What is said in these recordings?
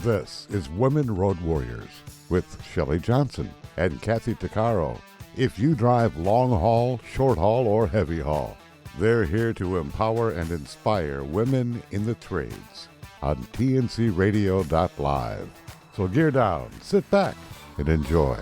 This is Women Road Warriors with Shelley Johnson and Kathy Tuccaro. If you drive long haul, short haul, or heavy haul, they're here to empower and inspire women in the trades on tncradio.live. So gear down, sit back, and enjoy.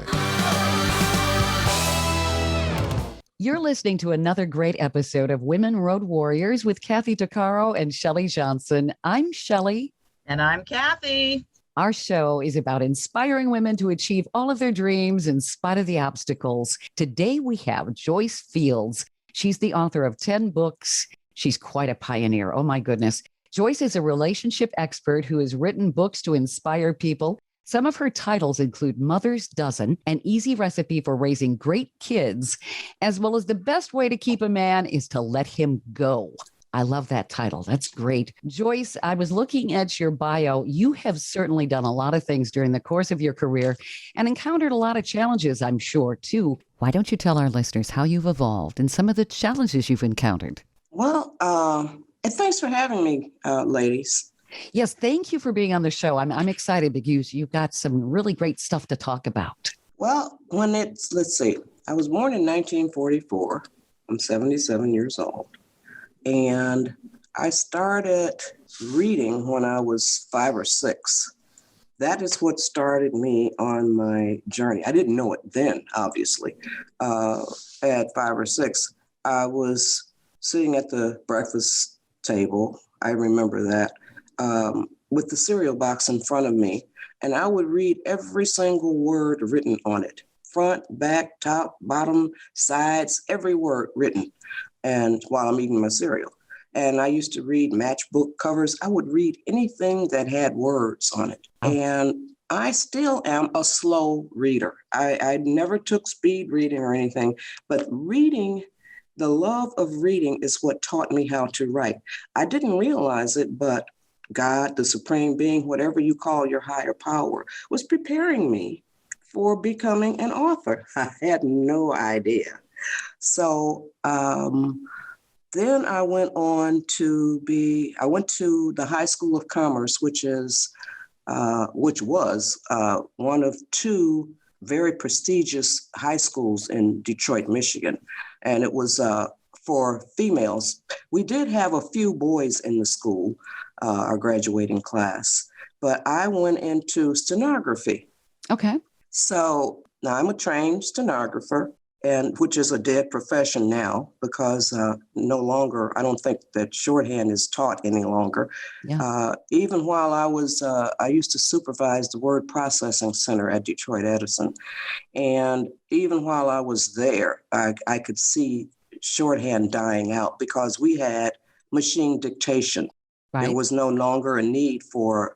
You're listening to another great episode of Women Road Warriors with Kathy Tuccaro and Shelley Johnson. I'm Shelley. And I'm Kathy. Our show is about inspiring women to achieve all of their dreams in spite of the obstacles. Today we have Joyce Fields. She's the author of 10 books. She's quite a pioneer. Oh my goodness. Joyce is a relationship expert who has written books to inspire people. Some of her titles include Mother's Dozen, an easy recipe for raising great kids, as well as The Best Way to Keep a Man is to Let Him Go. I love that title. That's great. Joyce, I was looking at your bio. You have certainly done a lot of things during the course of your career and encountered a lot of challenges, I'm sure, too. Why don't you tell our listeners how you've evolved and some of the challenges you've encountered? Well, and thanks for having me, ladies. Yes, thank you for being on the show. I'm excited because you've got some really great stuff to talk about. Well, let's see, I was born in 1944. I'm 77 years old. And I started reading when I was 5 or 6. That is what started me on my journey. I didn't know it then, obviously. At 5 or 6, I was sitting at the breakfast table. I remember that. With the cereal box in front of me, and I would read every single word written on it. Front, back, top, bottom, sides, every word written. And while I'm eating my cereal. And I used to read matchbook covers. I would read anything that had words on it. And I still am a slow reader. I never took speed reading or anything, but reading, the love of reading is what taught me how to write. I didn't realize it, but God, the supreme being, whatever you call your higher power, was preparing me for becoming an author. I had no idea. So then I went on to I went to the High School of Commerce, which was one of 2 very prestigious high schools in Detroit, Michigan. And it was for females. We did have a few boys in the school, our graduating class, but I went into stenography. Okay. So now I'm a trained stenographer, and which is a dead profession now because no longer, I don't think that shorthand is taught any longer. Yeah. Even while I used to supervise the word processing center at Detroit Edison. And even while I was there, I could see shorthand dying out because we had machine dictation. Right. There was no longer a need for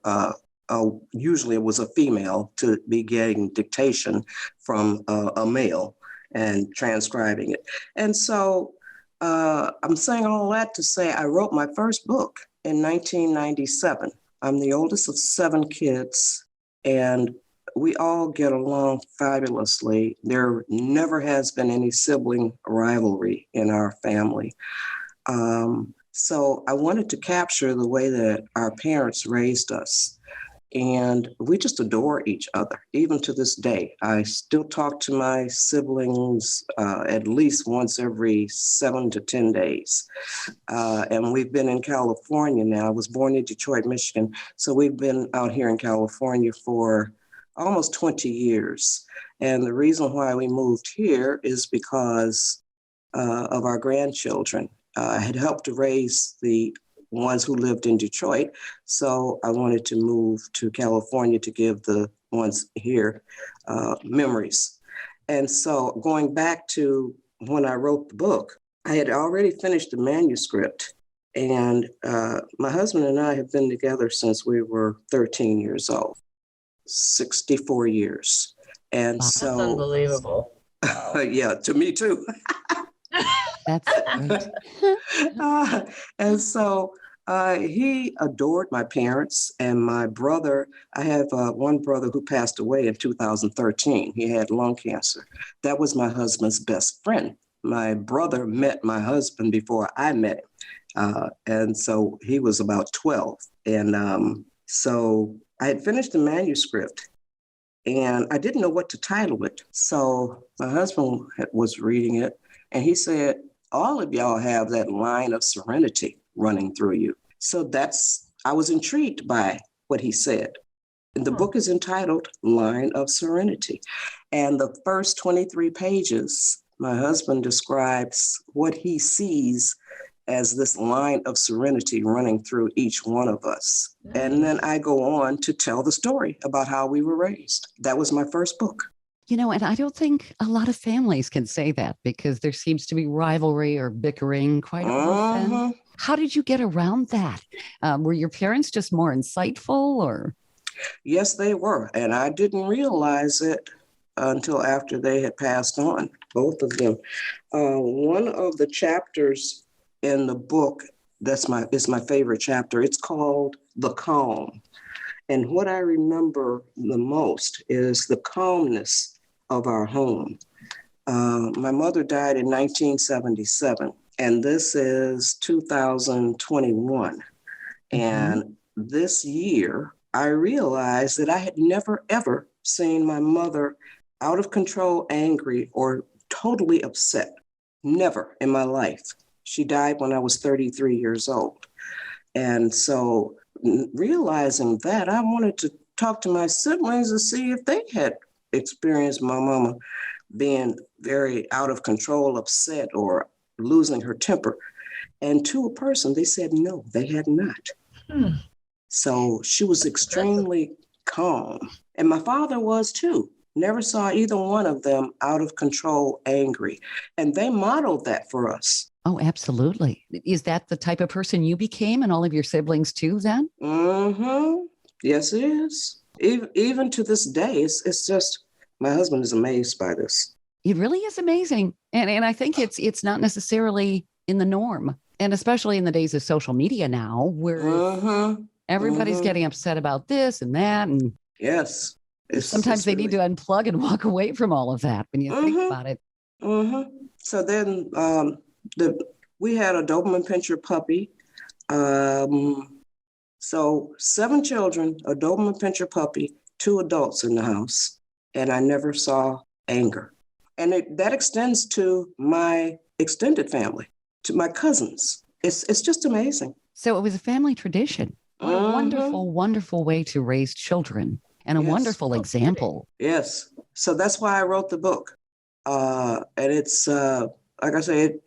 usually it was a female to be getting dictation from a male and transcribing it. And so I'm saying all that to say I wrote my first book in 1997. I'm the oldest of 7 kids, and we all get along fabulously. There never has been any sibling rivalry in our family. So I wanted to capture the way that our parents raised us. And we just adore each other, even to this day. I still talk to my siblings at least once every 7 to 10 days. And we've been in California now. I was born in Detroit, Michigan. So we've been out here in California for almost 20 years. And the reason why we moved here is because of our grandchildren. I had helped to raise the ones who lived in Detroit. So I wanted to move to California to give the ones here memories. And so going back to when I wrote the book, I had already finished the manuscript. And my husband and I have been together since we were 13 years old, 64 years. And That's so unbelievable. Yeah, to me too. That's great. And so he adored my parents and my brother. I have one brother who passed away in 2013. He had lung cancer. That was my husband's best friend. My brother met my husband before I met him. And so he was about 12. And So I had finished the manuscript and I didn't know what to title it. So my husband was reading it and he said, all of y'all have that line of serenity running through you. So I was intrigued by what he said. The book is entitled Line of Serenity. And the first 23 pages, my husband describes what he sees as this line of serenity running through each one of us. Nice. And then I go on to tell the story about how we were raised. That was my first book. You know, and I don't think a lot of families can say that because there seems to be rivalry or bickering quite often. How did you get around that? Were your parents just more insightful or? Yes, they were. And I didn't realize it until after they had passed on, both of them. One of the chapters in the book is my favorite chapter. It's called The Calm. And what I remember the most is the calmness of our home. My mother died in 1977, and this is 2021. And this year, I realized that I had never, ever seen my mother out of control, angry, or totally upset. Never in my life. She died when I was 33 years old. And so realizing that, I wanted to talk to my siblings to see if they had experienced my mama being very out of control, upset, or losing her temper. And to a person, they said no, they had not. So she was extremely calm. And my father was too. Never saw either one of them out of control, angry. And they modeled that for us. Oh, absolutely. Is that the type of person you became and all of your siblings too then? Yes, it is. Even to this day, it's just, my husband is amazed by this. It really is amazing. And I think it's not necessarily in the norm. And especially in the days of social media now, where everybody's getting upset about this and that. And yes. Sometimes they need to unplug and walk away from all of that when you think about it. So then we had a Doberman Pinscher puppy. So 7 children, a Doberman Pinscher puppy, 2 adults in the house, and I never saw anger. And that extends to my extended family, to my cousins. It's just amazing. So it was a family tradition. What a wonderful, wonderful way to raise children and a wonderful example. Yes. So that's why I wrote the book. And it's, like I said,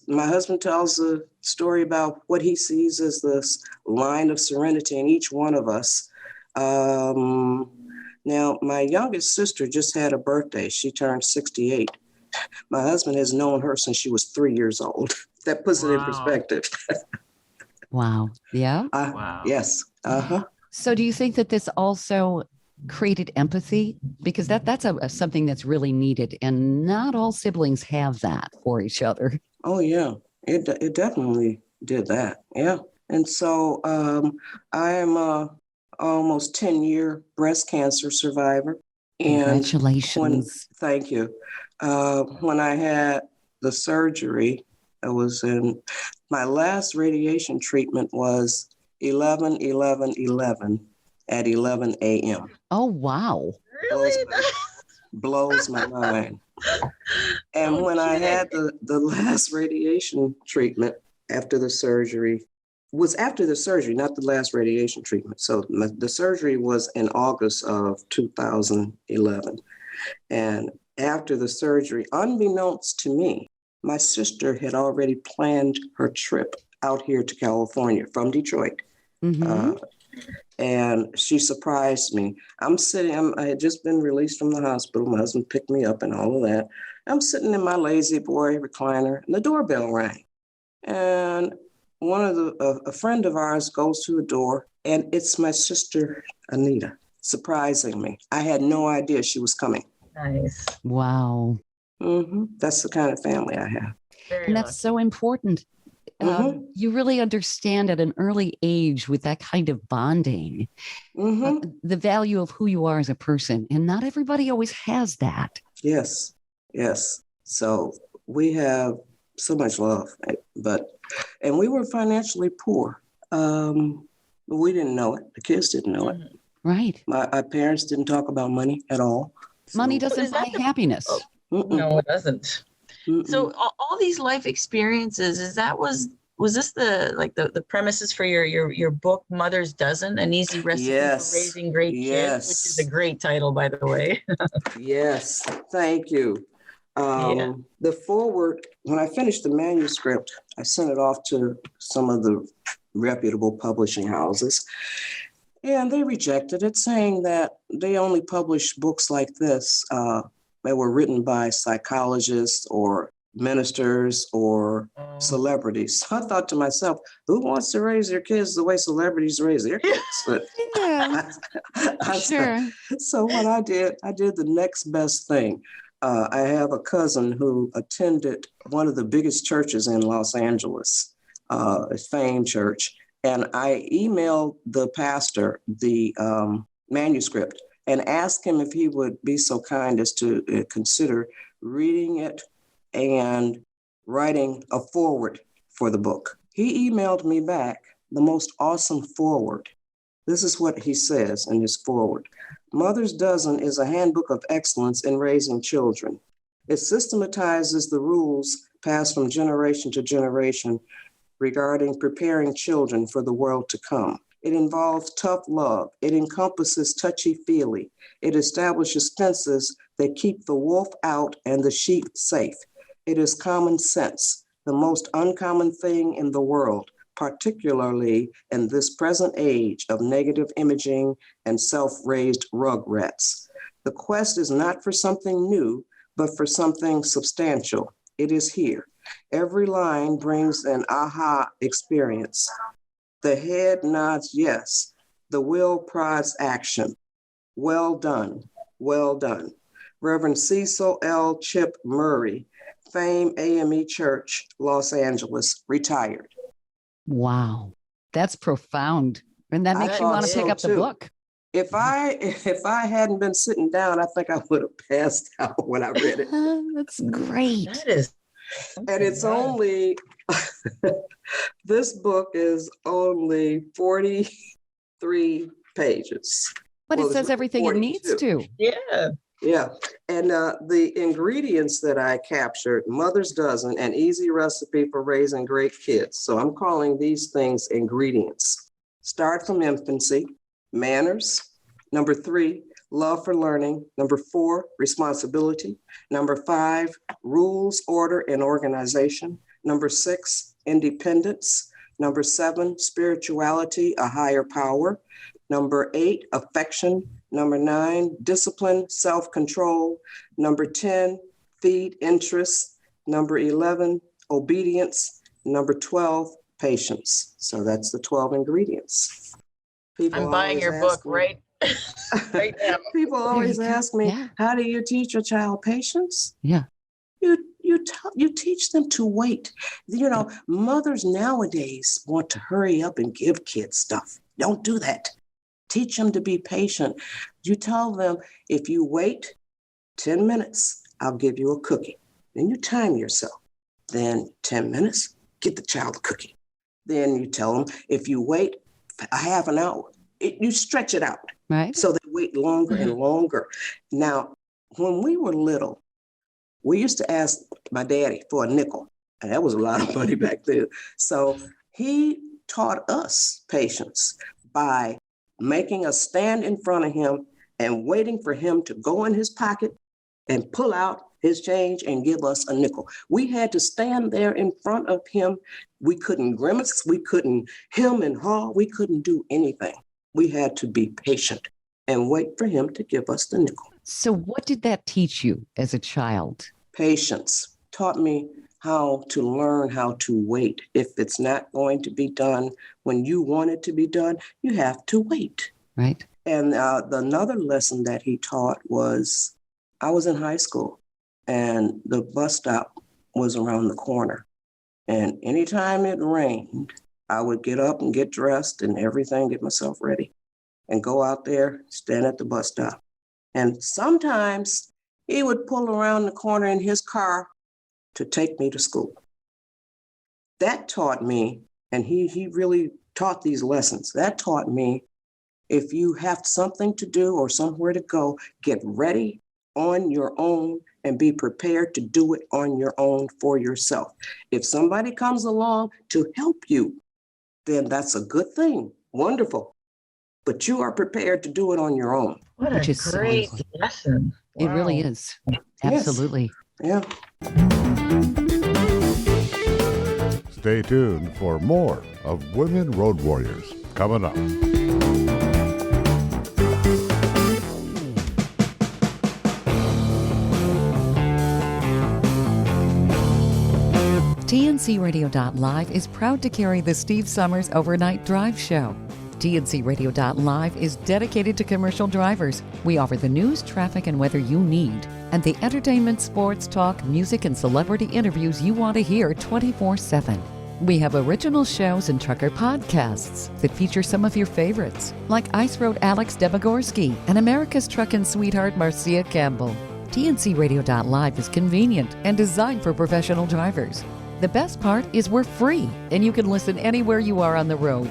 my husband tells a story about what he sees as this line of serenity in each one of us. Now, my youngest sister just had a birthday. She turned 68. My husband has known her since she was 3 years old. That puts it in perspective. Wow. Yeah. Wow. Yes. So do you think that this also created empathy? Because that's something that's really needed. And not all siblings have that for each other. Oh, yeah. It definitely did that. Yeah. And so I am a almost 10-year breast cancer survivor. Congratulations. Thank you. When I had the surgery, I was in, my last radiation treatment was 11/11/11 at 11 a.m. Oh, wow. Really? Blows my mind. And when I had the last radiation treatment after the surgery, was after the surgery, not the last radiation treatment. So the surgery was in August of 2011. And after the surgery, unbeknownst to me, my sister had already planned her trip out here to California from Detroit. And she surprised me. I had just been released from the hospital. My husband picked me up and all of that. I'm sitting in my lazy boy recliner and the doorbell rang. And a friend of ours goes to the door and it's my sister, Anita, surprising me. I had no idea she was coming. Nice. Wow. That's the kind of family I have. And that's so important. You really understand at an early age with that kind of bonding, the value of who you are as a person. And not everybody always has that. Yes. So we have so much love, and we were financially poor. But we didn't know it. The kids didn't know it. Right. My parents didn't talk about money at all. Money doesn't buy happiness. No, it doesn't. Mm-mm. So all these life experiences, was this the premises for your book, Mother's Dozen, an easy recipe Yes. for raising great kids, which is a great title, by the way. Yes, thank you. The foreword, when I finished the manuscript, I sent it off to some of the reputable publishing houses, and they rejected it, saying that they only publish books like this that were written by psychologists or ministers or celebrities. So I thought to myself, who wants to raise their kids the way celebrities raise their kids? But Yeah, sure. So what I did the next best thing. I have a cousin who attended one of the biggest churches in Los Angeles, a famed church. And I emailed the pastor the manuscript and asked him if he would be so kind as to consider reading it and writing a foreword for the book. He emailed me back the most awesome foreword. This is what he says in his foreword. Mother's Dozen is a handbook of excellence in raising children. It systematizes the rules passed from generation to generation regarding preparing children for the world to come. It involves tough love. It encompasses touchy-feely. It establishes fences that keep the wolf out and the sheep safe. It is common sense, the most uncommon thing in the world, particularly in this present age of negative imaging and self-raised rugrats. The quest is not for something new, but for something substantial. It is here. Every line brings an aha experience. The head nods yes. The will prods action. Well done, well done. Reverend Cecil L. Chip Murray, Fame AME Church, Los Angeles, retired. Wow, that's profound. And that makes you want to pick up the book. If I hadn't been sitting down, I think I would have passed out when I read it. That's great. That is. And it's only, this book is only 43 pages. But it says everything it needs to. Yeah. Yeah. And the ingredients that I captured, Mother's Dozen, an easy recipe for raising great kids. So I'm calling these things ingredients. Start from infancy, manners. Number 3, love for learning. Number 4, responsibility. Number 5, rules, order, and organization. Number 6, independence. Number 7, spirituality, a higher power. Number 8, affection. Number 9, discipline, self-control. Number 10, feed interest. Number 11, obedience. Number 12, patience. So that's the 12 ingredients. I'm buying your book right now. People always ask me, how do you teach a child patience? Yeah. You teach them to wait. You know, mothers nowadays want to hurry up and give kids stuff. Don't do that. Teach them to be patient. You tell them, if you wait 10 minutes, I'll give you a cookie. Then you time yourself. Then 10 minutes, get the child a cookie. Then you tell them, if you wait a half an hour, you stretch it out. Right. So they wait longer and longer. Now, when we were little, we used to ask my daddy for a nickel. And that was a lot of money back then. So he taught us patience by making us stand in front of him and waiting for him to go in his pocket and pull out his change and give us a nickel. We had to stand there in front of him. We couldn't grimace. We couldn't hem and haw. We couldn't do anything. We had to be patient and wait for him to give us the nickel. So what did that teach you as a child? Patience taught me how to learn how to wait. If it's not going to be done when you want it to be done, you have to wait. Right. And another lesson that he taught was, I was in high school and the bus stop was around the corner. And anytime it rained, I would get up and get dressed and everything, get myself ready and go out there, stand at the bus stop. And sometimes he would pull around the corner in his car to take me to school. That taught me, and he really taught these lessons. That taught me if you have something to do or somewhere to go, get ready on your own and be prepared to do it on your own for yourself. If somebody comes along to help you, then that's a good thing. Wonderful. But you are prepared to do it on your own. What Which a is so great important. lesson. It really Wow. is. Absolutely. Yeah. Stay tuned for more of Women Road Warriors coming up. TNCRadio.live is proud to carry the Steve Summers Overnight Drive Show. TNCRadio.live is dedicated to commercial drivers. We offer the news, traffic, and weather you need, and the entertainment, sports, talk, music, and celebrity interviews you want to hear 24/7. We have original shows and trucker podcasts that feature some of your favorites, like Ice Road Alex Debogorski and America's Truckin' Sweetheart Marcia Campbell. TNCRadio.live is convenient and designed for professional drivers. The best part is we're free, and you can listen anywhere you are on the road.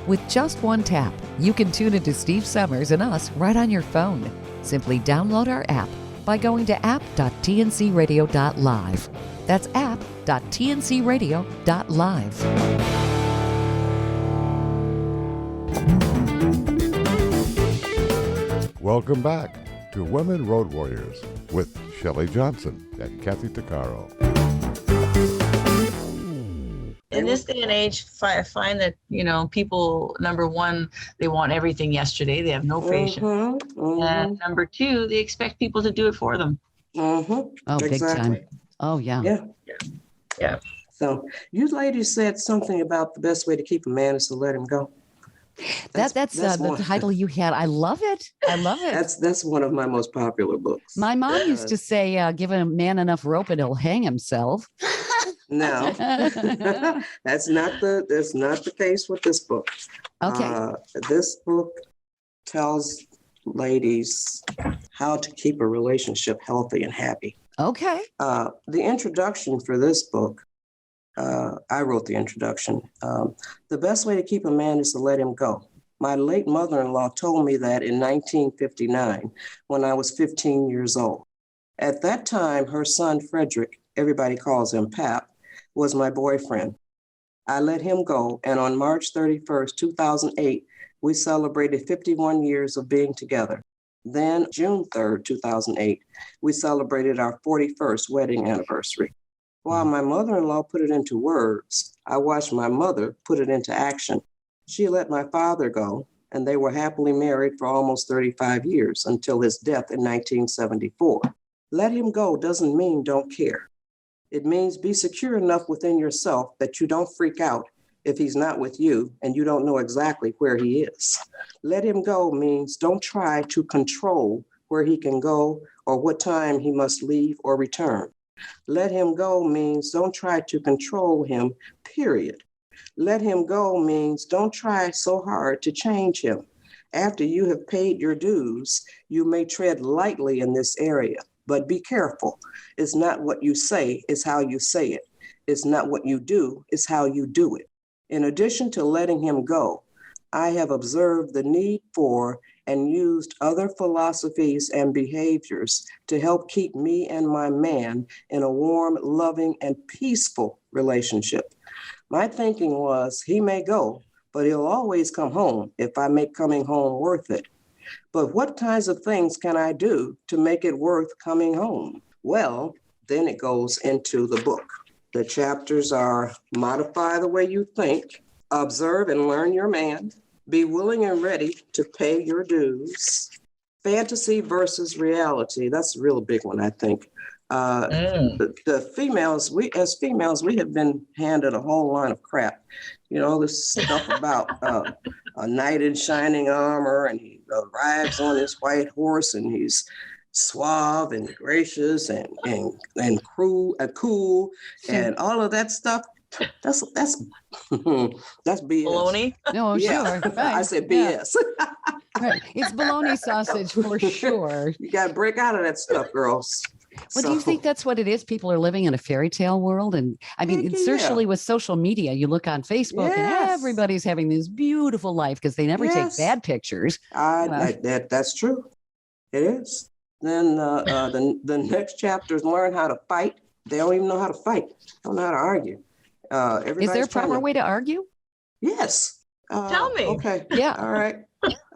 With just one tap, you can tune into Steve Summers and us right on your phone. Simply download our app by going to app.tncradio.live. That's app.tncradio.live. Welcome back to Women Road Warriors with Shelley Johnson and Kathy Tuccaro. In this day and age, I find that, people, number one, they want everything yesterday. They have no patience. And number two, they expect people to do it for them. Oh, big time. Oh, yeah. Yeah. So you ladies said something about the best way to keep a man is to let him go. That's the title you had. I love it. That's one of my most popular books. My mom used to say, give a man enough rope and he'll hang himself. No, that's not the case with this book. Okay. This book tells ladies how to keep a relationship healthy and happy. Okay. The introduction for this book, I wrote the introduction. The best way to keep a man is to let him go. My late mother-in-law told me that in 1959 when I was 15 years old. At that time, her son, Frederick, everybody calls him Pap, was my boyfriend. I let him go, and on March 31st, 2008, we celebrated 51 years of being together. Then, June 3rd, 2008, we celebrated our 41st wedding anniversary. While my mother-in-law put it into words, I watched my mother put it into action. She let my father go, and they were happily married for almost 35 years until his death in 1974. Let him go doesn't mean don't care. It means be secure enough within yourself that you don't freak out if he's not with you and you don't know exactly where he is. Let him go means don't try to control where he can go or what time he must leave or return. Let him go means don't try to control him, period. Let him go means don't try so hard to change him. After you have paid your dues, you may tread lightly in this area. But be careful. It's not what you say, it's how you say it. It's not what you do, it's how you do it. In addition to letting him go, I have observed the need for and used other philosophies and behaviors to help keep me and my man in a warm, loving, and peaceful relationship. My thinking was, he may go, but he'll always come home if I make coming home worth it. But what kinds of things can I do to make it worth coming home? Well, then it goes into the book. The chapters are modify the way you think, observe and learn your man, be willing and ready to pay your dues, fantasy versus reality. That's a real big one, I think. The females, we have been handed a whole line of crap. This stuff about a knight in shining armor, and he arrives on his white horse, and he's suave and gracious and cool, and all of that stuff. That's BS. Baloney? No, Yeah. sure. Right. I said BS. Right. It's bologna sausage for sure. You got to break out of that stuff, girls. Well, do you think that's what it is? People are living in a fairy tale world. And I mean, especially with social media, you look on Facebook and everybody's having this beautiful life because they never take bad pictures. That's true. It is. Then the next chapter is learn how to fight. They don't even know how to fight. They don't know how to argue. Is there a proper way to argue? Yes. Tell me. Okay. Yeah. All right.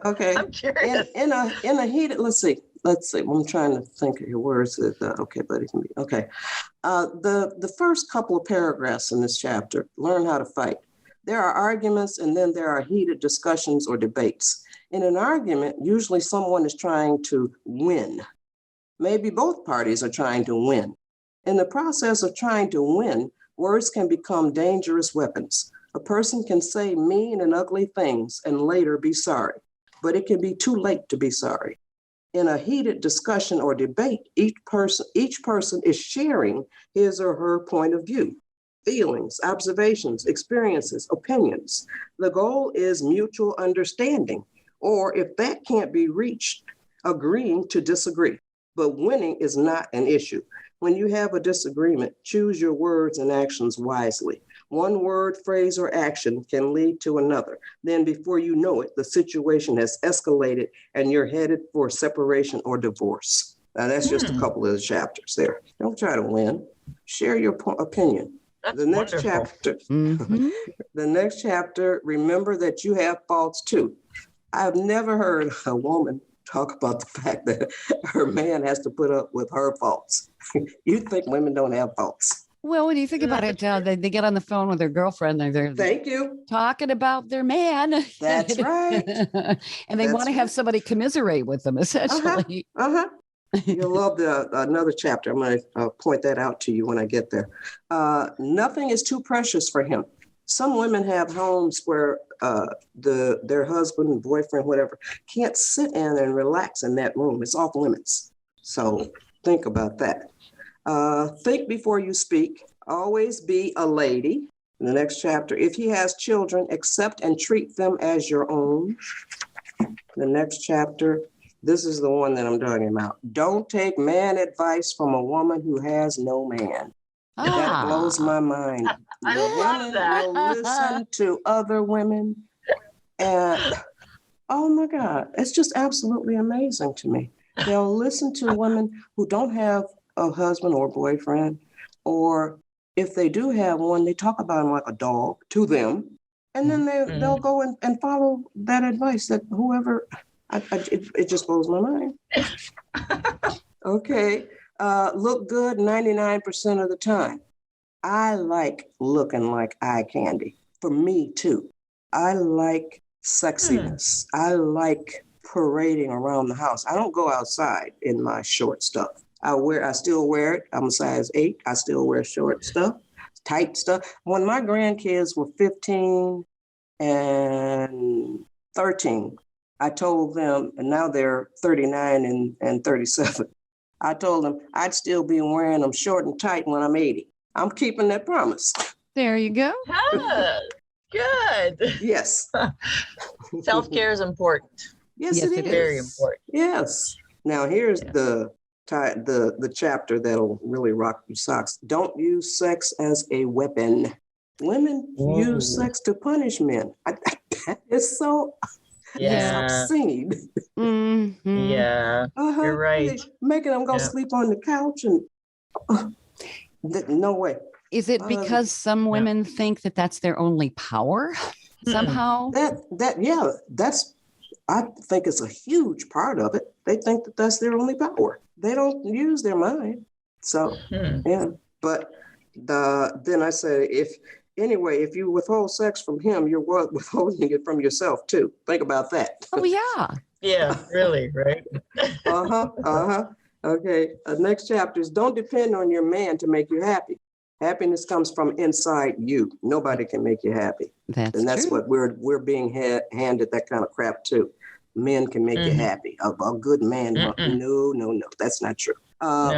Okay. I'm curious. In a heated, let's see. I'm trying to think of your words. Okay, buddy. Okay. The first couple of paragraphs in this chapter, learn how to fight. There are arguments and then there are heated discussions or debates. In an argument, usually someone is trying to win. Maybe both parties are trying to win. In the process of trying to win, words can become dangerous weapons. A person can say mean and ugly things and later be sorry, but it can be too late to be sorry. In a heated discussion or debate, each person is sharing his or her point of view, feelings, observations, experiences, opinions. The goal is mutual understanding, or if that can't be reached, agreeing to disagree. But winning is not an issue. When you have a disagreement, choose your words and actions wisely. One word, phrase, or action can lead to another. Then before you know it, the situation has escalated and you're headed for separation or divorce. Now that's just a couple of the chapters there. Don't try to win. Share your opinion. That's the next wonderful. chapter, the next chapter, remember that you have faults too. I've never heard a woman talk about the fact that her man has to put up with her faults. You think women don't have faults. Well, when you think about it, they get on the phone with their girlfriend. They're Thank you. Talking about their man. That's right. And they want to have somebody commiserate with them, essentially. You'll love another chapter. I'm going to point that out to you when I get there. Nothing is too precious for him. Some women have homes where their husband and boyfriend, whatever, can't sit in and relax in that room. It's off limits. So think about that. Think before you speak. Always be a lady. In the next chapter, if he has children, accept and treat them as your own. The next chapter, this is the one that I'm talking about. Don't take man advice from a woman who has no man. That blows my mind. I love that. Will listen to other women. And oh my God, it's just absolutely amazing to me. They'll listen to women who don't have a husband or boyfriend, or if they do have one, they talk about him like a dog to them. And then they'll go and follow that advice that whoever, it just blows my mind. Okay. Look good 99% of the time. I like looking like eye candy. For me too. I like sexiness. I like parading around the house. I don't go outside in my short stuff. I still wear it. I'm a size 8. I still wear short stuff, tight stuff. When my grandkids were 15 and 13, I told them, and now they're 39 and 37. I told them I'd still be wearing them short and tight when I'm 80. I'm keeping that promise. There you go. Good. Yes. Self-care is important. Yes, it is. Very important. Yes. Now here's the chapter that'll really rock your socks. Don't use sex as a weapon. Women use sex to punish men. It's so obscene. Yeah, you're right. Making them go sleep on the couch and no way. Is it because some women think that that's their only power somehow? I think it's a huge part of it. They think that that's their only power. They don't use their mind. So, but then I say, if you withhold sex from him, you're withholding it from yourself too. Think about that. Oh, yeah. Yeah, really, right? Okay, next chapter is don't depend on your man to make you happy. Happiness comes from inside you. Nobody can make you happy. That's true. what we're being handed, that kind of crap too. Men can make you happy. A good man, no, that's not true.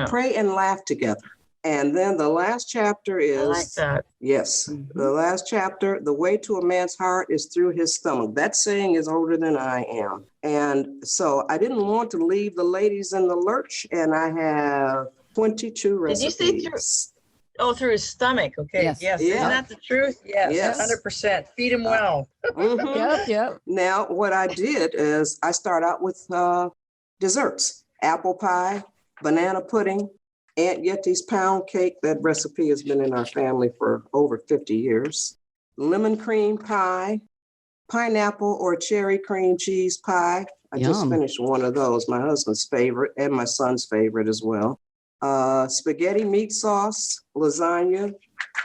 Pray and laugh together. And then the last chapter is, I like that. Yes, the last chapter, the way to a man's heart is through his stomach. That saying is older than I am. And so I didn't want to leave the ladies in the lurch. And I have 22 Did you say recipes. through his stomach? Okay. Yes. Yes. Yeah. Isn't that the truth? Yes. Yes. 100%. Feed him well. Mhm. Yep. Now, what I did is I start out with desserts, apple pie, banana pudding, Aunt Yeti's pound cake. That recipe has been in our family for over 50 years. Lemon cream pie, pineapple or cherry cream cheese pie. I just Yum. finished one of those, my husband's favorite and my son's favorite as well. Spaghetti meat sauce, lasagna,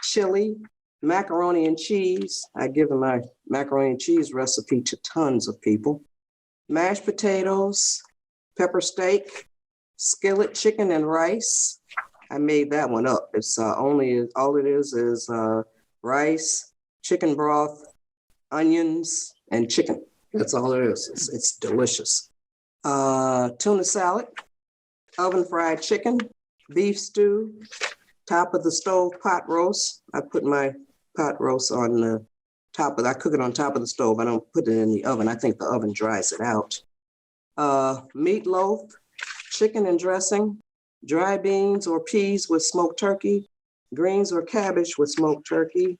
chili, macaroni and cheese. I give my macaroni and cheese recipe to tons of people. Mashed potatoes, pepper steak, skillet chicken and rice. I made that one up. It's all it is rice, chicken broth, onions, and chicken. That's all it is. It's delicious. Tuna salad, oven fried chicken, beef stew, top of the stove pot roast. I put my pot roast on the I cook it on top of the stove. I don't put it in the oven. I think the oven dries it out. Meatloaf, chicken and dressing, dry beans or peas with smoked turkey, greens or cabbage with smoked turkey.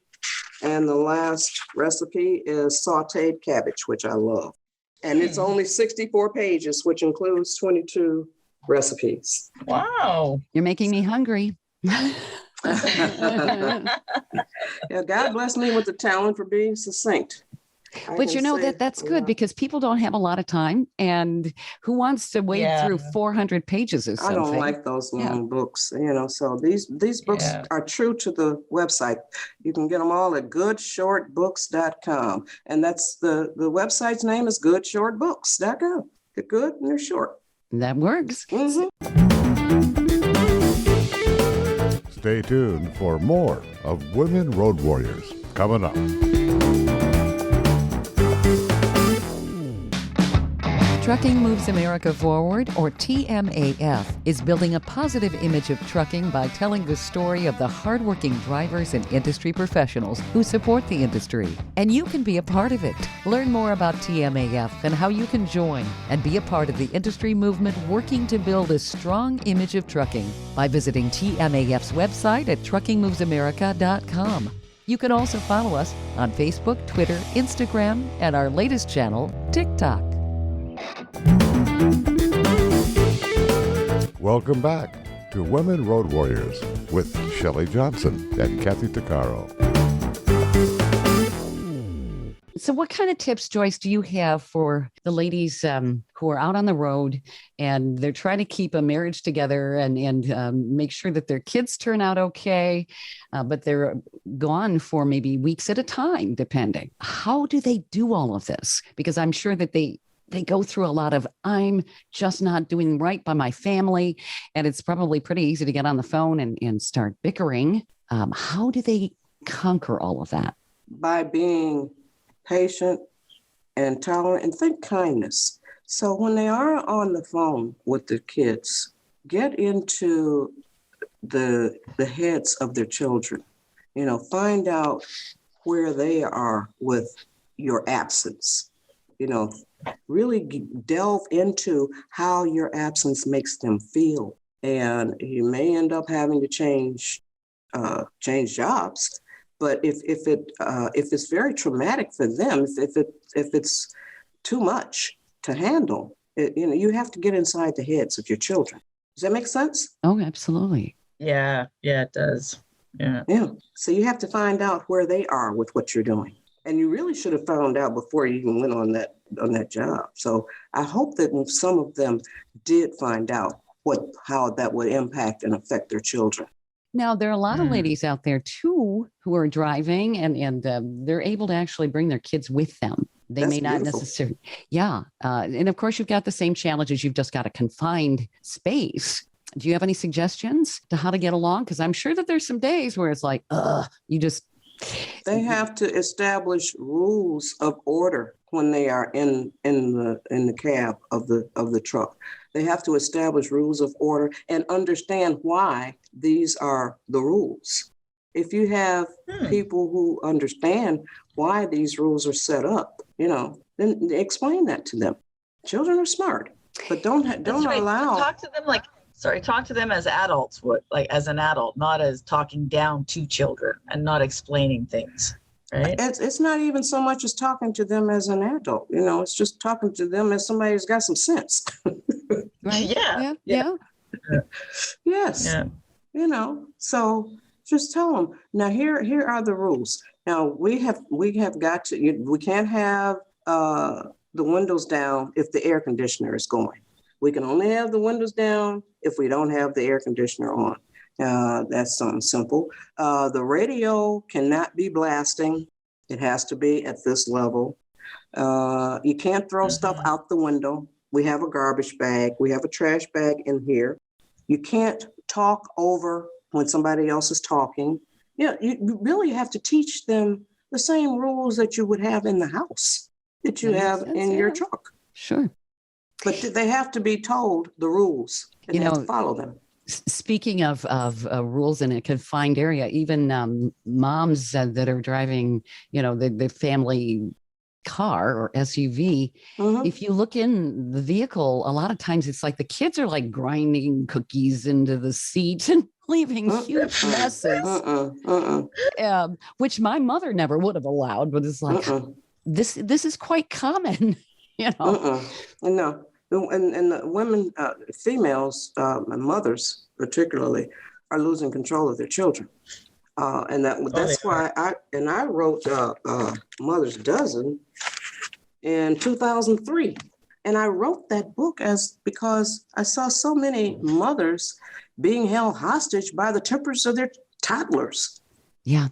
And the last recipe is sauteed cabbage, which I love. And it's only 64 pages, which includes 22 recipes. Wow. You're making me hungry. Yeah, God bless me with the talent for being succinct. But that's good because people don't have a lot of time, and who wants to wade through 400 pages or something? I don't like those long books, so these books are true to the website. You can get them all at goodshortbooks.com. And that's the website's name is goodshortbooks.com. They're good and they're short. That works. Mm-hmm. Stay tuned for more of Women Road Warriors coming up. Trucking Moves America Forward, or TMAF, is building a positive image of trucking by telling the story of the hardworking drivers and industry professionals who support the industry. And you can be a part of it. Learn more about TMAF and how you can join and be a part of the industry movement working to build a strong image of trucking by visiting TMAF's website at truckingmovesamerica.com. You can also follow us on Facebook, Twitter, Instagram, and our latest channel, TikTok. Welcome back to Women Road Warriors with Shelley Johnson and Kathy Tuccaro. So what kind of tips, Joyce, do you have for the ladies who are out on the road and they're trying to keep a marriage together and make sure that their kids turn out okay, but they're gone for maybe weeks at a time, depending? How do they do all of this? Because I'm sure that they go through a lot of, I'm just not doing right by my family. And it's probably pretty easy to get on the phone and start bickering. How do they conquer all of that? By being patient and tolerant and think kindness. So when they are on the phone with the kids, get into the heads of their children. Find out where they are with your absence. Really delve into how your absence makes them feel. And you may end up having to change jobs. But if it's very traumatic for them, if it's too much to handle, you have to get inside the heads of your children. Does that make sense? Oh, absolutely. Yeah, it does. Yeah. So you have to find out where they are with what you're doing. And you really should have found out before you even went on that job. So I hope that some of them did find out how that would impact and affect their children. Now, there are a lot of ladies out there, too, who are driving and they're able to actually bring their kids with them. They may not necessarily. Yeah. And of course, you've got the same challenges. You've just got a confined space. Do you have any suggestions to how to get along? Because I'm sure that there's some days where it's like, They have to establish rules of order when they are in the cab of the truck. They have to establish rules of order and understand why these are the rules. If you have people who understand why these rules are set up, then explain that to them. Children are smart, but don't allow. Talk to them like Sorry, talk to them as adults would, like as an adult, not as talking down to children and not explaining things, right? It's not even so much as talking to them as an adult, it's just talking to them as somebody who's got some sense. Right. Yeah. Yes. Yeah. So just tell them, now here are the rules. Now we have got to, we can't have the windows down if the air conditioner is going. We can only have the windows down if we don't have the air conditioner on. That's something simple. The radio cannot be blasting. It has to be at this level. You can't throw stuff out the window. We have a garbage bag. We have a trash bag in here. You can't talk over when somebody else is talking. You really have to teach them the same rules that you would have in the house that you have in your truck. Sure. But they have to be told the rules and have to follow them. Speaking of rules in a confined area, even moms that are driving, the family car or SUV, if you look in the vehicle, a lot of times it's like the kids are like grinding cookies into the seat and leaving huge messes, which my mother never would have allowed, but it's like, this is quite common, No. And the women, females, mothers particularly, are losing control of their children. And that's why I wrote Mother's Dozen in 2003. And I wrote that book because I saw so many mothers being held hostage by the tempers of their toddlers. Yeah.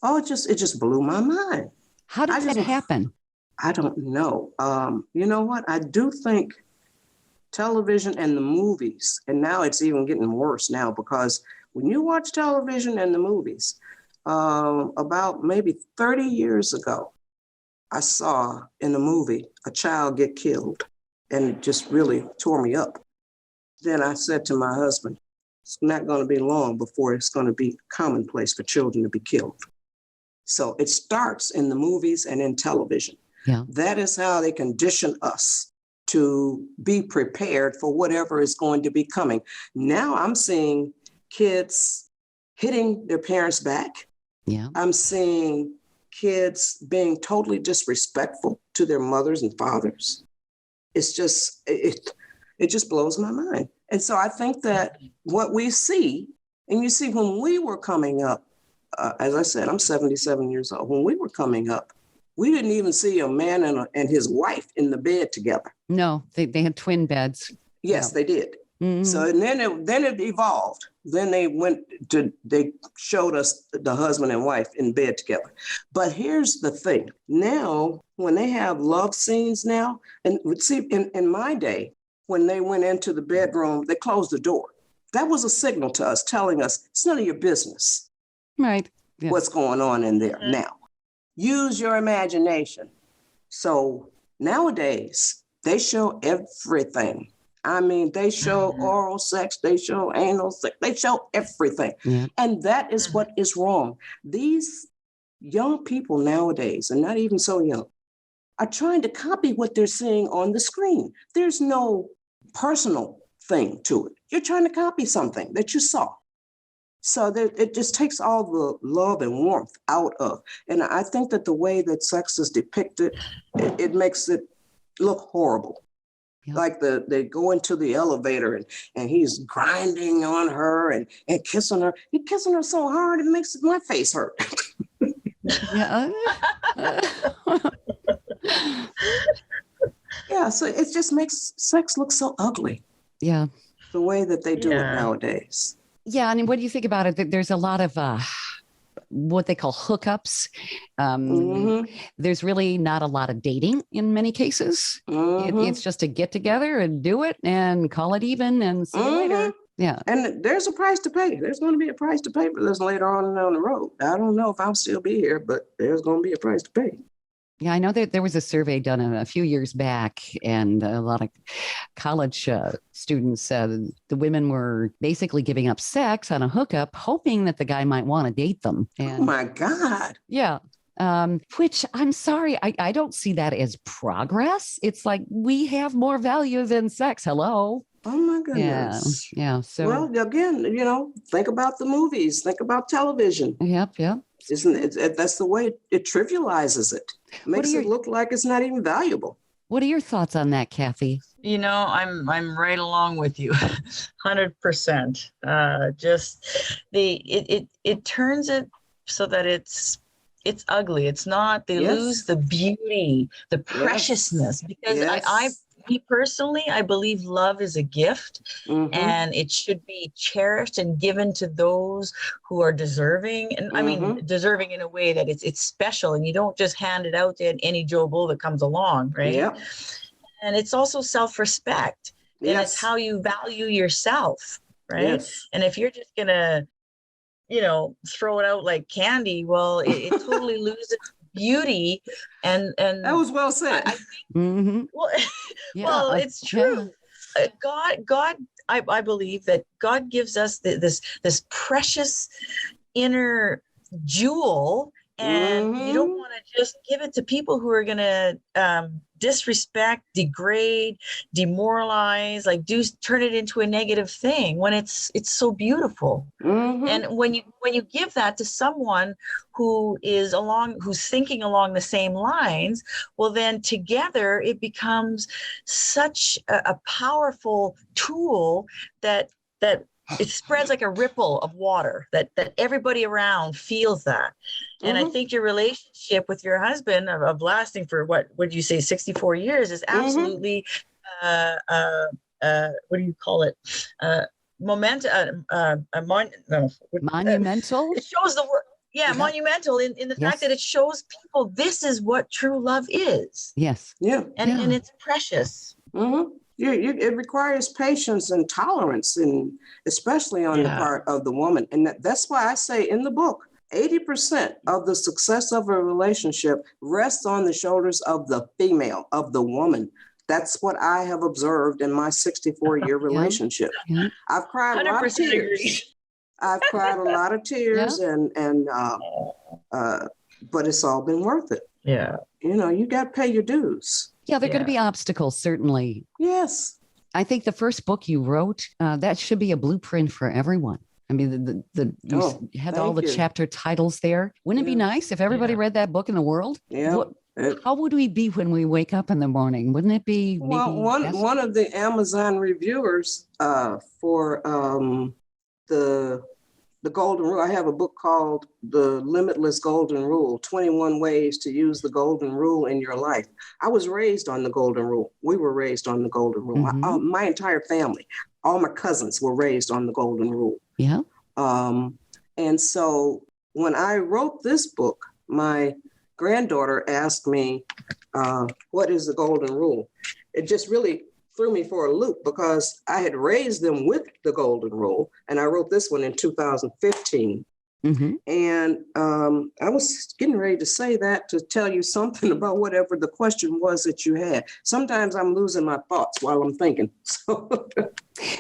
Oh, it just blew my mind. How did that happen? I don't know. You know what? I do think television and the movies, and now it's even getting worse now, because when you watch television and the movies, about maybe 30 years ago, I saw in a movie a child get killed, and it just really tore me up. Then I said to my husband, it's not going to be long before it's going to be commonplace for children to be killed. So it starts in the movies and in television. Yeah. That is how they condition us to be prepared for whatever is going to be coming. Now I'm seeing kids hitting their parents back. Yeah. I'm seeing kids being totally disrespectful to their mothers and fathers. It's just, it just blows my mind. And so I think that what we see, and you see when we were coming up, as I said, I'm 77 years old. When we were coming up, we didn't even see a man and his wife in the bed together. No, they had twin beds. Yes, they did. Mm-hmm. So and then it evolved. Then they showed us the husband and wife in bed together. But here's the thing. Now, when they have love scenes now, and see, in my day, when they went into the bedroom, they closed the door. That was a signal to us telling us it's none of your business. Right. Yeah. What's going on in there now. Use your imagination. So nowadays, they show everything. I mean, they show oral sex, they show anal sex, they show everything. Yeah. And that is what is wrong. These young people nowadays, and not even so young, are trying to copy what they're seeing on the screen. There's no personal thing to it. You're trying to copy something that you saw. So it just takes all the love and warmth out of. And I think that the way that sex is depicted, it makes it look horrible. Yeah. Like they go into the elevator and he's grinding on her and kissing her. He's kissing her so hard, it makes my face hurt. Yeah. Yeah, so it just makes sex look so ugly. Yeah. The way that they do it nowadays. Yeah, I mean, what do you think about it? There's a lot of what they call hookups. There's really not a lot of dating in many cases. It's just to get together and do it and call it even and see you later. Yeah. And there's a price to pay. There's going to be a price to pay for this later on down the road. I don't know if I'll still be here, but there's going to be a price to pay. Yeah, I know that there was a survey done a few years back, and a lot of college students said the women were basically giving up sex on a hookup, hoping that the guy might want to date them. And, oh, my God. Yeah. Which I'm sorry, I don't see that as progress. It's like we have more value than sex. Hello. Oh, my my Yeah. goodness. Yeah. So, Well, again, think about the movies, think about television. yep. Isn't it? That's the way it trivializes it, makes it look like it's not even valuable. What are your thoughts on that, Kathy? I'm right along with you, 100%. Just it turns it so that it's ugly. It's not. They lose the beauty, the preciousness. Because me personally, I believe love is a gift, and it should be cherished and given to those who are deserving. And I mean, deserving in a way that it's special, and you don't just hand it out to any Joe Bull that comes along, right? Yeah. And it's also self-respect, and it's how you value yourself, right? Yes. And if you're just gonna, throw it out like candy, well, it totally loses beauty. And that was well said. Well, it's true. God, I believe that God gives us this precious inner jewel, and you don't want to just give it to people who are going to disrespect, degrade, demoralize, turn it into a negative thing when it's so beautiful. And when you give that to someone who's thinking along the same lines, well, then together it becomes such a powerful tool that it spreads like a ripple of water that everybody around feels that. And I think your relationship with your husband of lasting for what would you say 64 years is absolutely what do you call it? Monumental. It shows the word. Yeah, monumental in the fact that it shows people this is what true love is. Yes. Yeah. And it's precious. It requires patience and tolerance, and especially on the part of the woman. And that's why I say in the book, 80% of the success of a relationship rests on the shoulders of the female, of the woman. That's what I have observed in my 64-year relationship. I've cried a lot of tears. I've cried a lot of tears, but it's all been worth it. Yeah. You got to pay your dues. Yeah, there are going to be obstacles, certainly. Yes. I think the first book you wrote, that should be a blueprint for everyone. I mean, you had all the chapter titles there. Wouldn't it be nice if everybody read that book in the world? Yeah. How would we be when we wake up in the morning? Wouldn't it be? Well, one of the Amazon reviewers for the Golden Rule. I have a book called The Limitless Golden Rule, 21 Ways to Use the Golden Rule in Your Life. I was raised on the Golden Rule. We were raised on the Golden Rule. My entire family, all my cousins were raised on the Golden Rule. Yeah. And so when I wrote this book, my granddaughter asked me, what is the Golden Rule? It just really threw me for a loop because I had raised them with the Golden Rule, and I wrote this one in 2015. And I was getting ready to say that to tell you something about whatever the question was that you had. Sometimes I'm losing my thoughts while I'm thinking.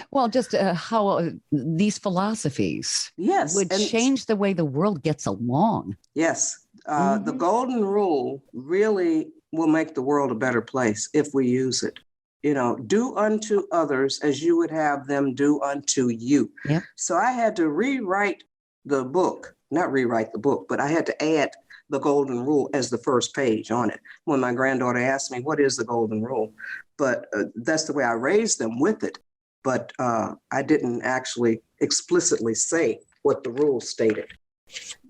Well, just how these philosophies would change the way the world gets along. Yes. The Golden Rule really will make the world a better place if we use it. Do unto others as you would have them do unto you. Yep. So I had to not rewrite the book, but I had to add the Golden Rule as the first page on it when my granddaughter asked me, what is the Golden Rule? But that's the way I raised them with it. But I didn't actually explicitly say what the rule stated.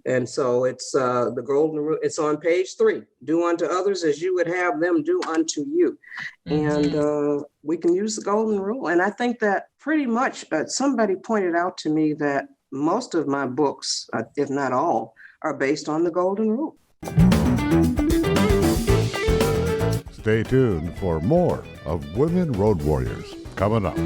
And so it's the Golden Rule. It's on page 3. Do unto others as you would have them do unto you. And we can use the Golden Rule. And I think that pretty much somebody pointed out to me that most of my books, if not all, are based on the Golden Rule. Stay tuned for more of Women Road Warriors coming up.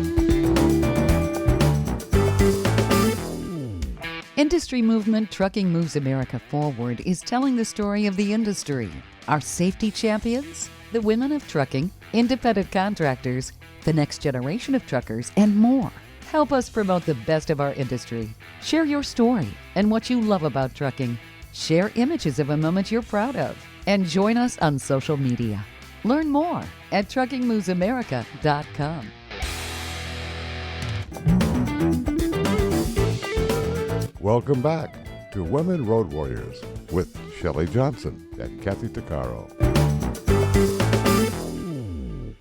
Industry movement Trucking Moves America Forward is telling the story of the industry. Our safety champions, the women of trucking, independent contractors, the next generation of truckers, and more. Help us promote the best of our industry. Share your story and what you love about trucking. Share images of a moment you're proud of. And join us on social media. Learn more at truckingmovesamerica.com. Welcome back to Women Road Warriors with Shelley Johnson and Kathy Tuccaro.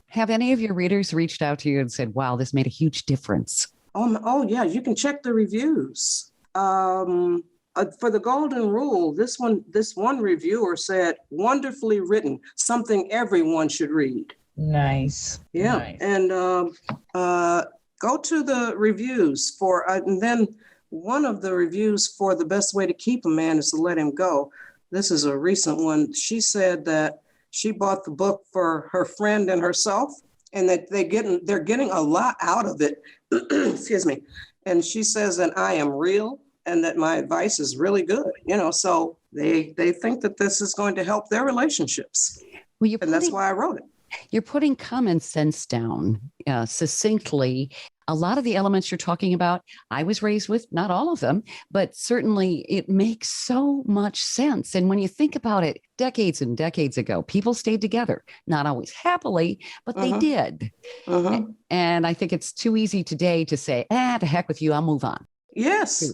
Have any of your readers reached out to you and said, wow, this made a huge difference? Oh yeah, you can check the reviews. For the Golden Rule, this one reviewer said, wonderfully written, something everyone should read. Nice. Yeah. Nice. And go to the reviews and then one of the reviews for The Best Way to Keep a Man is to Let Him Go. This is a recent one. She said that she bought the book for her friend and herself, and that they're getting a lot out of it. Excuse me. And she says that I am real and that my advice is really good. So they think that this is going to help their relationships. Well, that's why I wrote it. You're putting common sense down succinctly. A lot of the elements you're talking about, I was raised with, not all of them, but certainly it makes so much sense. And when you think about it, decades and decades ago, people stayed together, not always happily, but they did. And I think it's too easy today to say, to heck with you, I'll move on. Yes.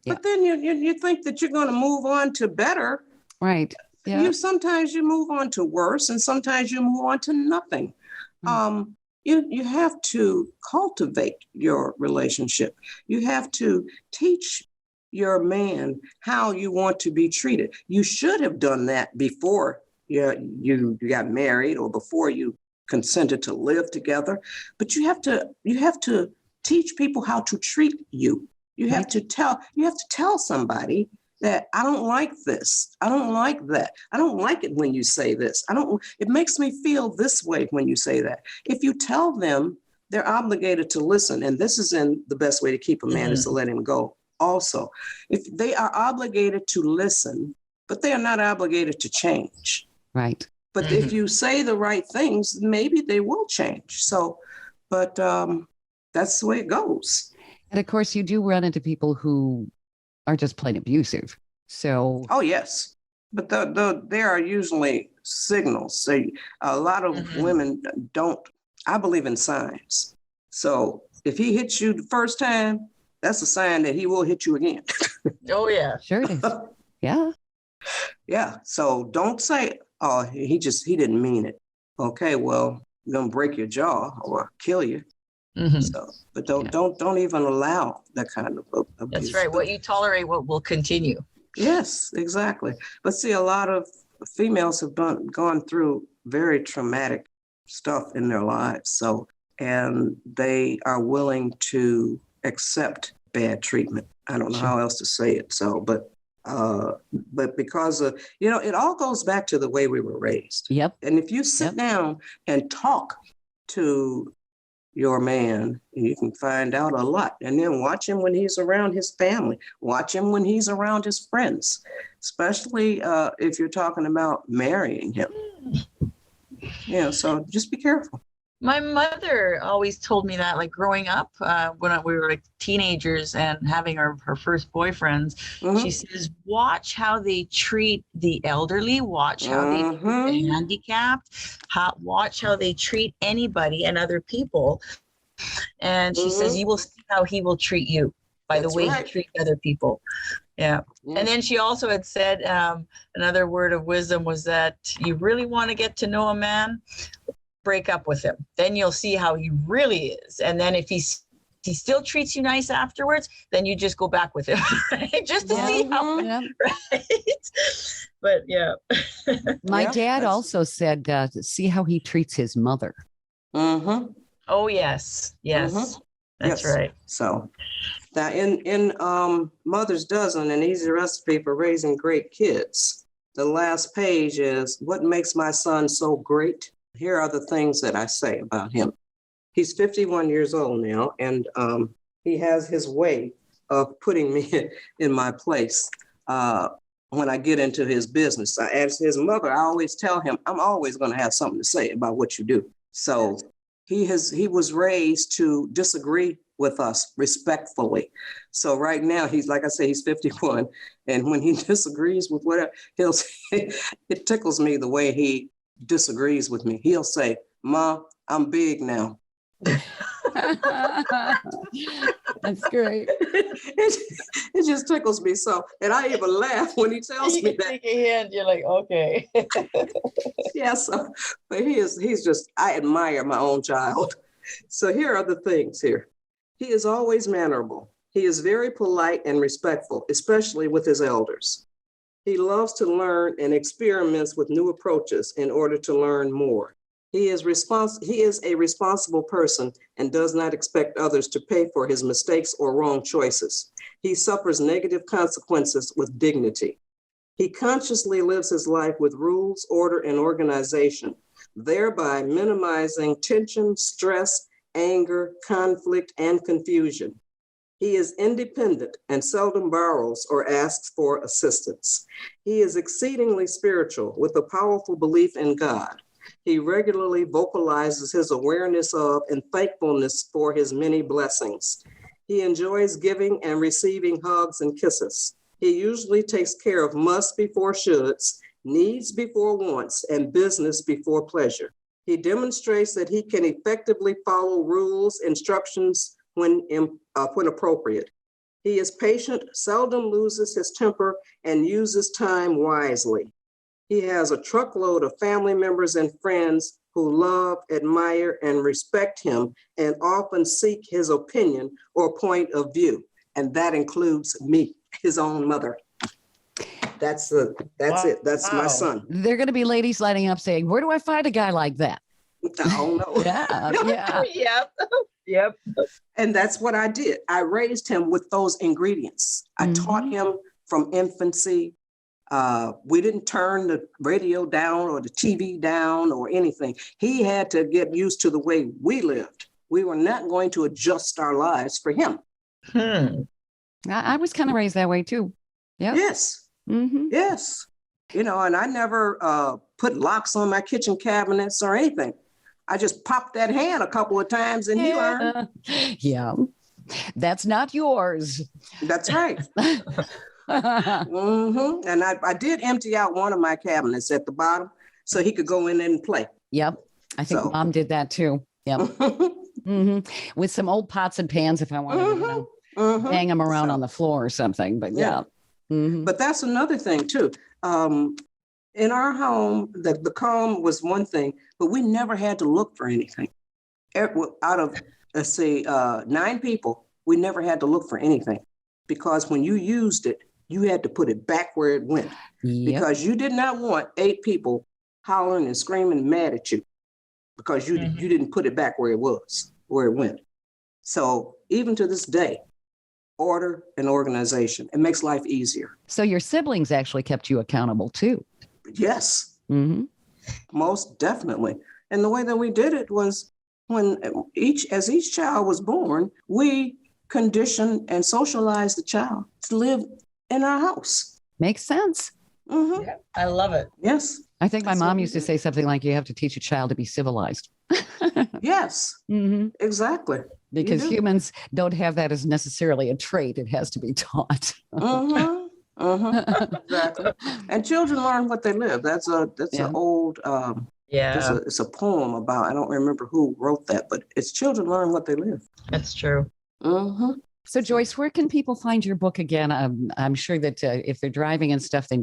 Yeah. But then you think that you're going to move on to better. Right. Yeah. Sometimes you move on to worse, and sometimes you move on to nothing. You have to cultivate your relationship. You have to teach your man how you want to be treated. You should have done that before you got married or before you consented to live together. But you have to teach people how to treat you. You have to tell somebody that I don't like this. I don't like that. I don't like it when you say this. It makes me feel this way when you say that. If you tell them, they're obligated to listen. And this is in The Best Way to Keep a Man is to Let Him Go. Also, if they are obligated to listen, but they are not obligated to change. Right. But if you say the right things, maybe they will change. But that's the way it goes. And of course, you do run into people who are just plain abusive. So. Oh, yes. But there are usually signals. So a lot of women don't. I believe in signs. So if he hits you the first time, that's a sign that he will hit you again. Oh, yeah. Sure it is. Yeah. Yeah. So don't say, oh, he didn't mean it. Okay, well, I'm going to break your jaw or kill you. So, but don't even allow that kind of abuse. That's right. What you tolerate, what will continue. Yes, exactly. But see, a lot of females have gone through very traumatic stuff in their lives. So, and they are willing to accept bad treatment. I don't know how else to say it. So, but because of, it all goes back to the way we were raised. Yep. And if you sit down and talk to your man, you can find out a lot. And then watch him when he's around his family. Watch him when he's around his friends, especially if you're talking about marrying him. So just be careful. My mother always told me that, like growing up, when we were like teenagers and having our first boyfriends, she says, watch how they treat the elderly, watch how they treat the handicapped, watch how they treat anybody and other people. And she says, you will see how he will treat you by the way he treats other people. Yeah. And then she also had said, another word of wisdom was that you really want to get to know a man, break up with him. Then you'll see how he really is. And then if he still treats you nice afterwards, then you just go back with him, right? Just to see how, right? But my dad also said, see how he treats his mother. Oh, yes. That's right. So now in Mother's Dozen, an easy recipe for raising great kids, the last page is, what makes my son so great? Here are the things that I say about him. He's 51 years old now, and he has his way of putting me in my place when I get into his business. As his mother, I always tell him, I'm always going to have something to say about what you do. So he was raised to disagree with us respectfully. So right now, he's, like I say, he's 51. And when he disagrees with whatever, he'll say, it tickles me the way he disagrees with me. He'll say, Ma, I'm big now. That's great. It just tickles me so. And I even laugh when he tells me that. Take a hint, you're like, okay. Yeah, so, but he's just, I admire my own child. So here are the things here. He is always mannerable. He is very polite and respectful, especially with his elders. He loves to learn and experiments with new approaches in order to learn more. He is a responsible person and does not expect others to pay for his mistakes or wrong choices. He suffers negative consequences with dignity. He consciously lives his life with rules, order, and organization, thereby minimizing tension, stress, anger, conflict, and confusion. He is independent and seldom borrows or asks for assistance. He is exceedingly spiritual with a powerful belief in God. He regularly vocalizes his awareness of and thankfulness for his many blessings. He enjoys giving and receiving hugs and kisses. He usually takes care of musts before shoulds, needs before wants, and business before pleasure. He demonstrates that he can effectively follow rules, instructions when appropriate. He is patient, seldom loses his temper, and uses time wisely. He has a truckload of family members and friends who love, admire, and respect him, and often seek his opinion or point of view. And that includes me, his own mother. That's it. That's my son. There are going to be ladies lining up saying, where do I find a guy like that? Oh, no. Yeah. Yep. And that's what I did. I raised him with those ingredients. I taught him from infancy. We didn't turn the radio down or the TV down or anything. He had to get used to the way we lived. We were not going to adjust our lives for him. I was kind of raised that way too. Yep. Yes. Yes. You know, and I never put locks on my kitchen cabinets or anything. I just popped that hand a couple of times and he learned. Yeah. That's not yours. That's right. And I did empty out one of my cabinets at the bottom so he could go in and play. Yep. I think Mom did that too. Yep. With some old pots and pans if I wanted to hang them around on the floor or something. But yeah. But that's another thing too. In our home, the calm was one thing, but we never had to look for anything. Out of, let's say, 9 people, we never had to look for anything. Because when you used it, you had to put it back where it went. Because you did not want 8 people hollering and screaming mad at you because you didn't put it back where it was, where it went. So even to this day, order and organization, it makes life easier. So your siblings actually kept you accountable too. Yes, most definitely. And the way that we did it was as each child was born, we conditioned and socialized the child to live in our house. Makes sense. Yeah, I love it. Yes. I think my mom used to say something like, you have to teach a child to be civilized. Yes, exactly. Because humans don't have that as necessarily a trait. It has to be taught. Exactly. And children learn what they live. That's an old, it's a poem about, I don't remember who wrote that, but it's children learn what they live. That's true. So Joyce, where can people find your book again? I'm sure that if they're driving and stuff, they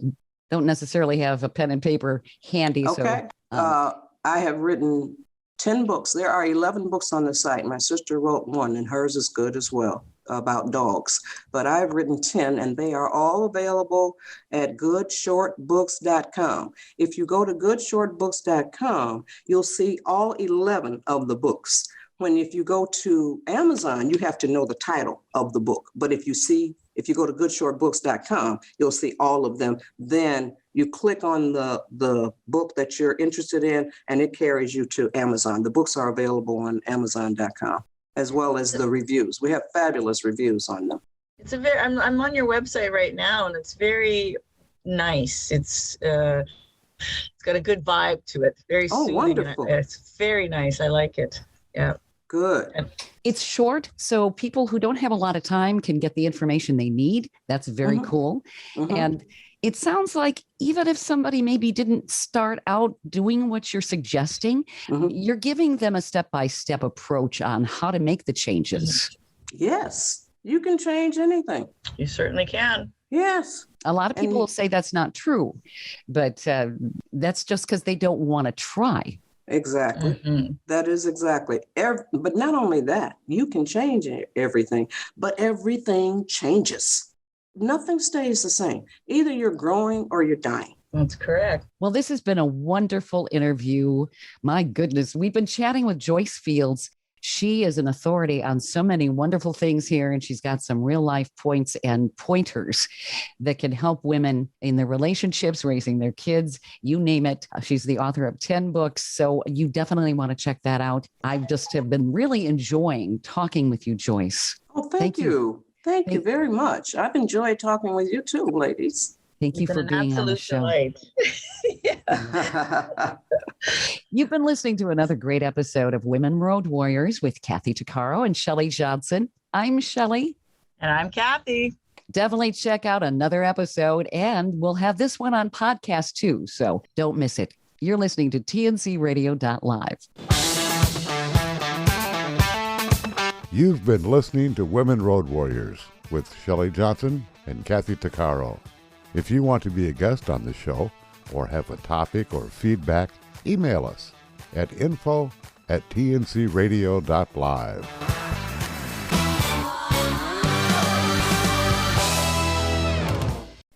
don't necessarily have a pen and paper handy. Okay. So, I have written 10 books. There are 11 books on the site. My sister wrote one and hers is good as well about dogs. But I've written 10 and they are all available at goodshortbooks.com. If you go to goodshortbooks.com, you'll see all 11 of the books. If you go to Amazon, you have to know the title of the book. But if you go to goodshortbooks.com, you'll see all of them. Then you click on the book that you're interested in, and it carries you to Amazon. The books are available on Amazon.com, as well as the reviews. We have fabulous reviews on them. It's I'm on your website right now, and it's very nice. It's got a good vibe to it. Very soothing. Wonderful. It's very nice. I like it. Yeah. Good. It's short, so people who don't have a lot of time can get the information they need. That's very cool. And it sounds like even if somebody maybe didn't start out doing what you're suggesting, you're giving them a step-by-step approach on how to make the changes. Yes, you can change anything. You certainly can. Yes. A lot of people will say that's not true, but that's just because they don't want to try. Exactly. That is exactly. But not only that, you can change everything, but everything changes. Nothing stays the same. Either you're growing or you're dying. That's correct. Well, this has been a wonderful interview. My goodness, we've been chatting with Joyce Fields. She is an authority on so many wonderful things here, and she's got some real life points and pointers that can help women in their relationships, raising their kids, you name it. She's the author of 10 books, so you definitely want to check that out. I just have been really enjoying talking with you, Joyce. Oh, thank you. Thank you very much. I've enjoyed talking with you too, ladies. Thank you for being on the show. Delight. You've been listening to another great episode of Women Road Warriors with Kathy Tuccaro and Shelley Johnson. I'm Shelley. And I'm Kathy. Definitely check out another episode, and we'll have this one on podcast too, so don't miss it. You're listening to tncradio.live. You've been listening to Women Road Warriors with Shelley Johnson and Kathy Tuccaro. If you want to be a guest on the show or have a topic or feedback, email us at info@tncradio.live.